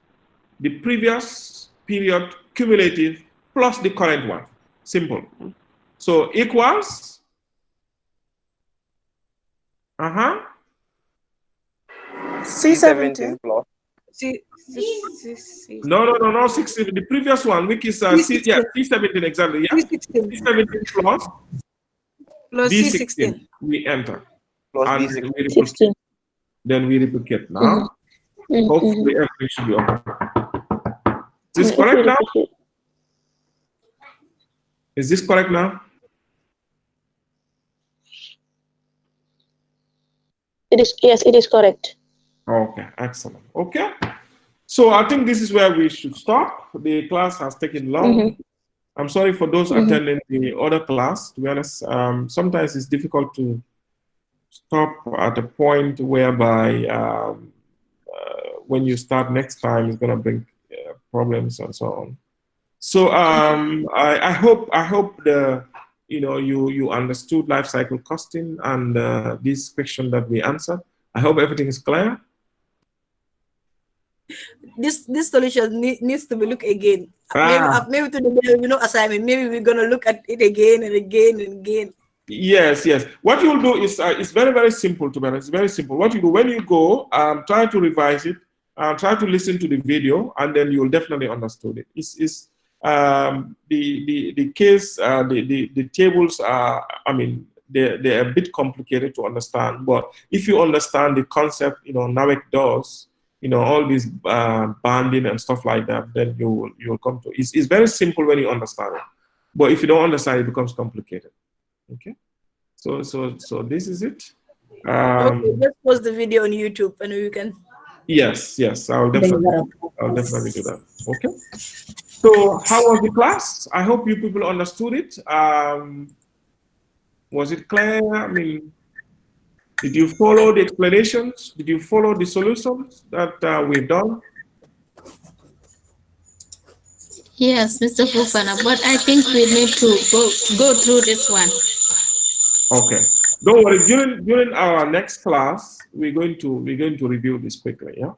A: period cumulative plus the current one. Simple. So equals.
C: 617
F: plus.
A: No. 617. The previous one, which is C17 exactly. Yeah. C17 plus D16. We enter.
F: Plus
A: and
F: D16.
A: Then we replicate now. Hopefully everything should be okay. Is this correct now? Is this correct now?
G: It is, yes, it is correct.
A: Okay, excellent. Okay. So I think this is where we should stop. The class has taken long. I'm sorry for those attending the other class. To be honest, sometimes it's difficult to stop at a point whereby when you start next time, it's going to bring problems and so on. So I hope you understood life cycle costing and this question that we answered. I hope everything is clear.
C: This solution needs to be looked again. Maybe to the assignment. Maybe we're gonna look at it again and again and again.
A: Yes. What you'll do is it's very simple to be honest. It's very simple. What you do when you go, try to revise it, try to listen to the video, and then you'll definitely understand it. It's the case, the tables are, I mean, they're a bit complicated to understand, but if you understand the concept, NAWEC does, all these banding and stuff like that, then you'll come to it. It's very simple when you understand it, but if you don't understand it, becomes complicated. Okay, so this is it.
C: Okay, just post the video on YouTube and we can.
A: Yes, I'll definitely do that. Okay. So how was the class? I hope you people understood it. Was it clear? I mean, did you follow the explanations? Did you follow the solutions that we've done?
D: Yes, Mr. Fofana, but I think we need to go through this one.
A: Okay. Don't worry. During our next class, we're going to review this quickly. Yeah.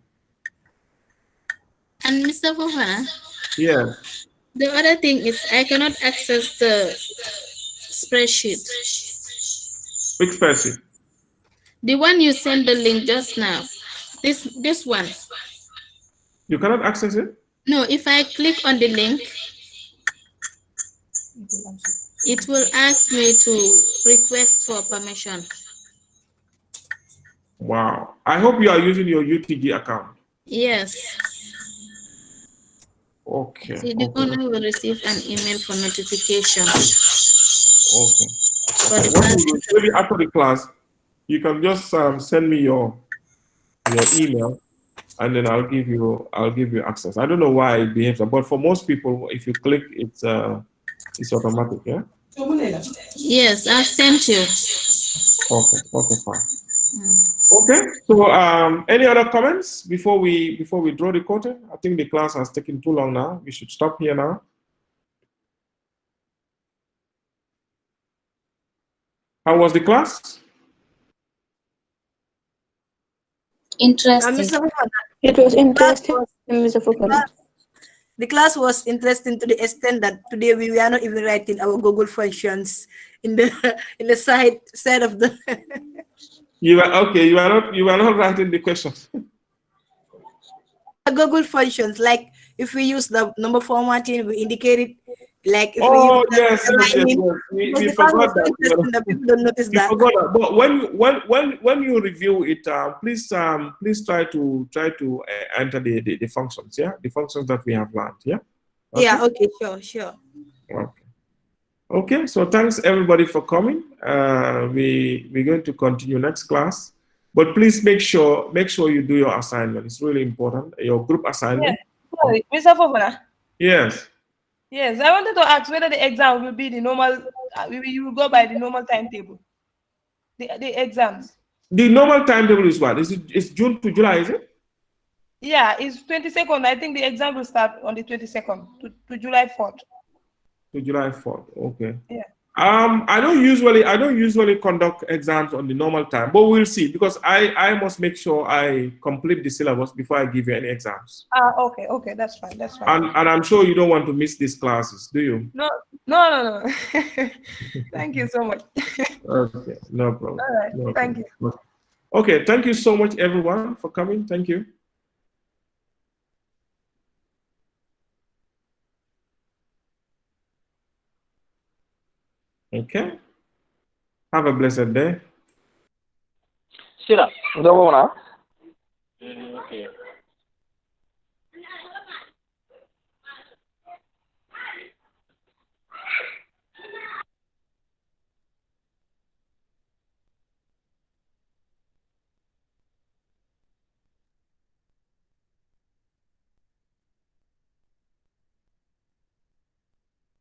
D: And Mr. Fofana.
A: Yeah.
D: The other thing is I cannot access the spreadsheet.
A: Which spreadsheet?
D: The one you sent the link just now. This one.
A: You cannot access it?
D: No, if I click on the link. It will ask me to request for permission.
A: Wow. I hope you are using your UTG account.
D: Yes.
A: Okay.
D: See, the owner will receive an email for notification.
A: Okay.
D: For the
A: What you
D: person.
A: do, maybe after the class, you can just send me your email, and then I'll give you access. I don't know why it behaves, but for most people, if you click, it's automatic. Yeah.
D: Yes, I've sent you.
A: Okay. Okay. Fine. Okay. So, any other comments before we draw the curtain? I think the class has taken too long now. We should stop here now. How was the class?
H: Interesting.
G: It was interesting, Mr. Fofana.
C: The class was interesting to the extent that today we are not even writing our Google functions in the in the side of the.
A: You are okay. You are not writing the questions.
C: Google functions, like if we use the number formatting, we indicate it. Like if we use
A: Oh
C: the
A: yes.
C: aligning,
A: We
C: because the class was
A: forgot
C: so
A: that.
C: interesting that people don't notice
A: We
C: that.
A: forgot that. But when you review it, please try to enter the functions. Yeah, the functions that we have learned. Yeah. Okay.
C: Yeah. Okay. Sure.
A: Okay. Okay. So thanks everybody for coming. We're going to continue next class. But please make sure you do your assignment. It's really important. Your group assignment.
K: Yes. Sorry, Mr. Fofana.
A: Yes.
K: Yes, I wanted to ask whether the exam will be the normal. You will go by the normal timetable. The exams.
A: The normal timetable is what? It's June to July, is it?
K: Yeah, it's 22nd. I think the exam will start on the 22nd to July 4th.
A: To July 4th. Okay.
K: Yeah.
A: I don't usually conduct exams on the normal time, but we'll see because I must make sure I complete the syllabus before I give you any exams.
K: Okay, that's fine. That's fine.
A: And I'm sure you don't want to miss these classes, do you?
K: No. Thank you so much.
A: Okay, no problem.
K: All right,
A: No
K: thank
A: problem.
K: you.
A: Okay, thank you so much, everyone, for coming. Thank you. Okay. Have a blessed day.
F: Sira.